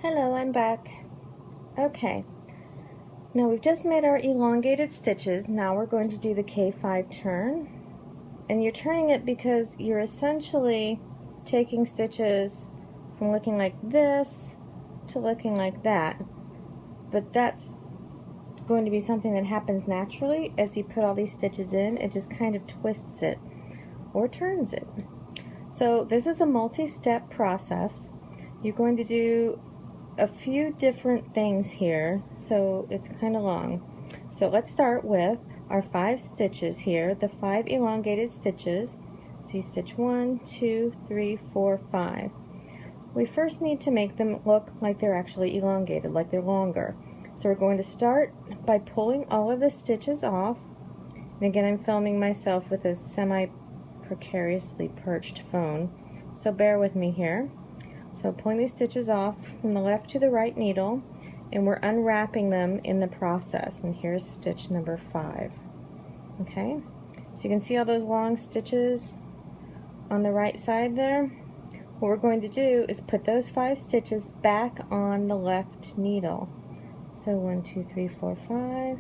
Hello, I'm back. Okay, now we've just made our elongated stitches. Now we're going to do the K5 turn. And you're turning it because you're essentially taking stitches from looking like this to looking like that. But that's going to be something that happens naturally as you put all these stitches in. It just kind of twists it or turns it. So this is a multi-step process. You're going to do a few different things here, so it's kind of long. So let's start with our 5 stitches here, the 5 elongated stitches. See, stitch 1, 2, 3, 4, 5. We first need to make them look like they're actually elongated, like they're longer. So we're going to start by pulling all of the stitches off. And again, I'm filming myself with a semi-precariously perched phone, so bear with me here. So pulling these stitches off from the left to the right needle, and we're unwrapping them in the process. And here's stitch number 5. Okay, so you can see all those long stitches on the right side there. What we're going to do is put those 5 stitches back on the left needle. So 1, 2, 3, 4, 5,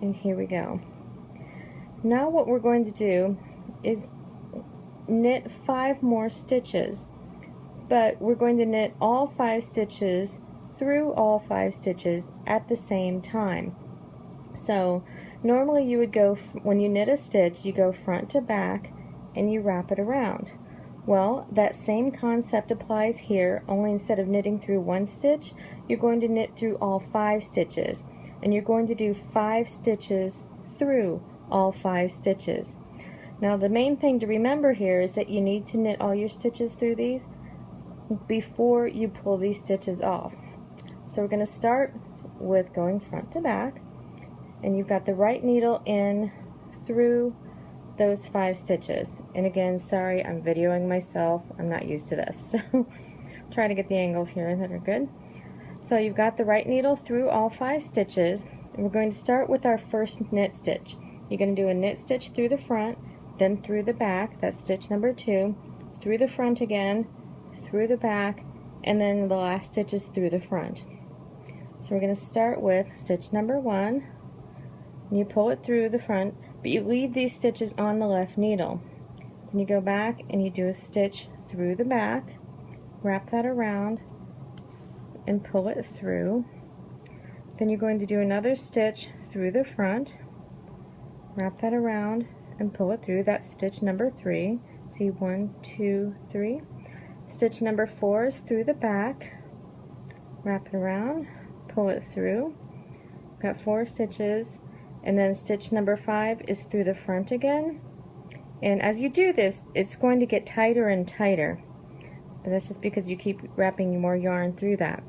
and here we go. Now what we're going to do is knit 5 more stitches. But we're going to knit all 5 stitches through all 5 stitches at the same time. So normally you would go, when you knit a stitch, you go front to back and you wrap it around. Well, that same concept applies here, only instead of knitting through 1 stitch, you're going to knit through all 5 stitches. And you're going to do 5 stitches through all 5 stitches. Now the main thing to remember here is that you need to knit all your stitches through these before you pull these stitches off. So we're going to start with going front to back, and you've got the right needle in through those 5 stitches. And again, sorry, I'm videoing myself, I'm not used to this, so try to get the angles here that are good. So you've got the right needle through all 5 stitches, and we're going to start with our first knit stitch. You're going to do a knit stitch through the front, then through the back, that's stitch number 2, through the front again, through the back, and then the last stitch is through the front. So we're going to start with stitch number 1, and you pull it through the front, but you leave these stitches on the left needle. Then you go back and you do a stitch through the back, wrap that around, and pull it through. Then you're going to do another stitch through the front, wrap that around, and pull it through. That's stitch number 3. See, 1, 2, 3. Stitch number 4 is through the back, wrap it around, pull it through. Got 4 stitches, and then stitch number 5 is through the front again. And as you do this, it's going to get tighter and tighter, but that's just because you keep wrapping more yarn through that.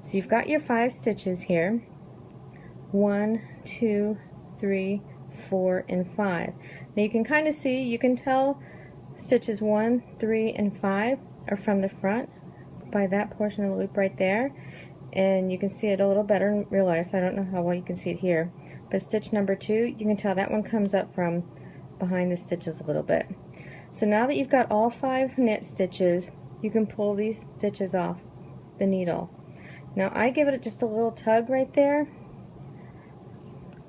So you've got your 5 stitches here, 1, 2, 3, 4, and 5. Now you can kind of see, you can tell stitches 1, 3, and 5 are from the front by that portion of the loop right there, and you can see it a little better in real life, so I don't know how well you can see it here, but stitch number 2, you can tell that one comes up from behind the stitches a little bit. So now that you've got all 5 knit stitches, you can pull these stitches off the needle. Now I give it just a little tug right there,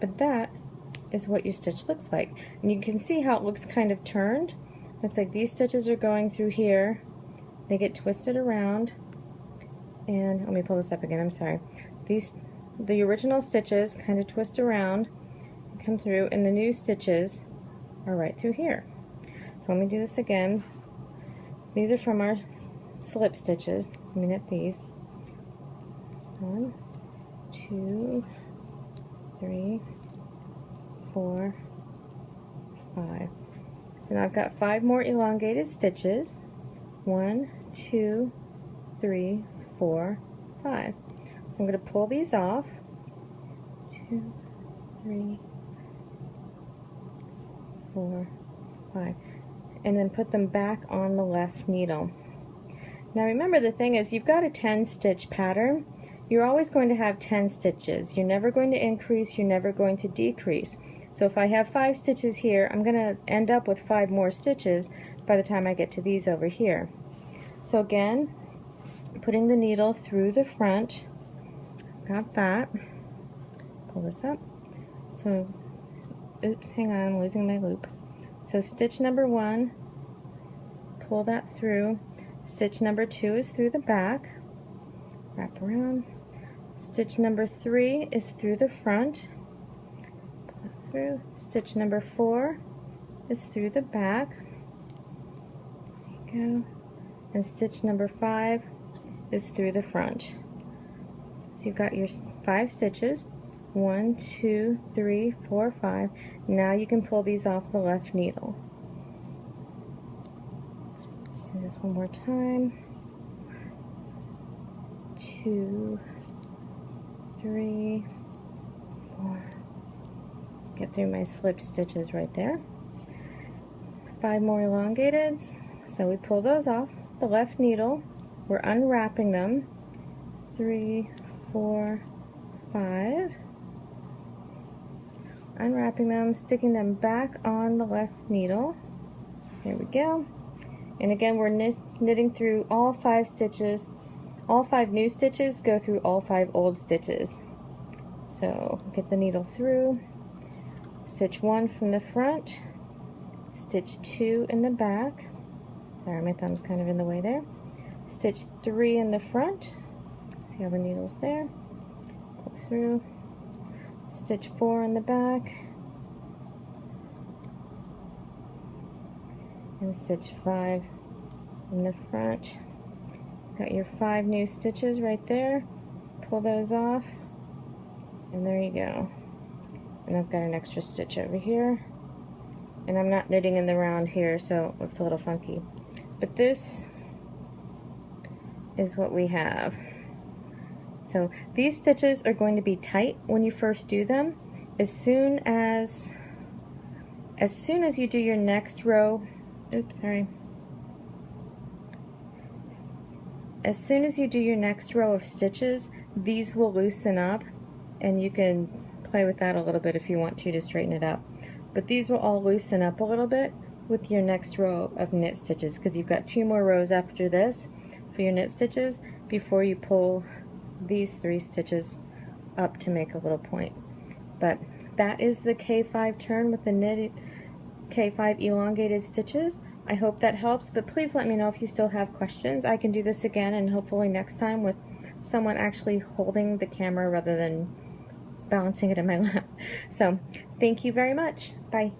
but that is what your stitch looks like. And you can see how it looks kind of turned. Looks like these stitches are going through here, they get twisted around, and let me pull this up again, I'm sorry. The original stitches kind of twist around and come through, and the new stitches are right through here. So let me do this again. These are from our slip stitches. Let me knit these. 1, 2, 3, 4, 5. So now I've got 5 more elongated stitches. 1, 2, 3, 4, 5. So I'm going to pull these off. 2, 3, 4, 5. And then put them back on the left needle. Now remember, the thing is, you've got a 10 stitch pattern. You're always going to have 10 stitches. You're never going to increase, you're never going to decrease. So if I have 5 stitches here, I'm going to end up with 5 more stitches by the time I get to these over here. So again, putting the needle through the front. Got that. Pull this up. So, oops, hang on, I'm losing my loop. So stitch number 1, pull that through. Stitch number 2 is through the back. Wrap around. Stitch number 3 is through the front. Pull that through. Stitch number 4 is through the back. There you go. And stitch number 5 is through the front. So you've got your 5 stitches. 1, 2, 3, 4, 5. Now you can pull these off the left needle. Do this one more time. 2, 3, 4. Get through my slip stitches right there. 5 more elongateds. So we pull those off the left needle. We're unwrapping them. 3, 4, 5. Unwrapping them, sticking them back on the left needle. There we go. And again, we're knitting through all 5 stitches. All 5 new stitches go through all 5 old stitches. So get the needle through. Stitch 1 from the front. Stitch 2 in the back. Sorry, my thumb's kind of in the way there. Stitch 3 in the front. See how the needle's there. Pull through. Stitch 4 in the back, and stitch 5 in the front. Got your 5 new stitches right there. Pull those off, and there you go. And I've got an extra stitch over here, and I'm not knitting in the round here, so it looks a little funky. But this is what we have. So these stitches are going to be tight when you first do them. As soon as you do your next row, oops, sorry. As soon as you do your next row of stitches, these will loosen up, and you can play with that a little bit if you want to straighten it up. But these will all loosen up a little bit with your next row of knit stitches, because you've got 2 more rows after this for your knit stitches before you pull these 3 stitches up to make a little point. But that is the K5 turn with the knitted K5 elongated stitches. I hope that helps, but please let me know if you still have questions. I can do this again, and hopefully next time with someone actually holding the camera rather than balancing it in my lap. So thank you very much. Bye.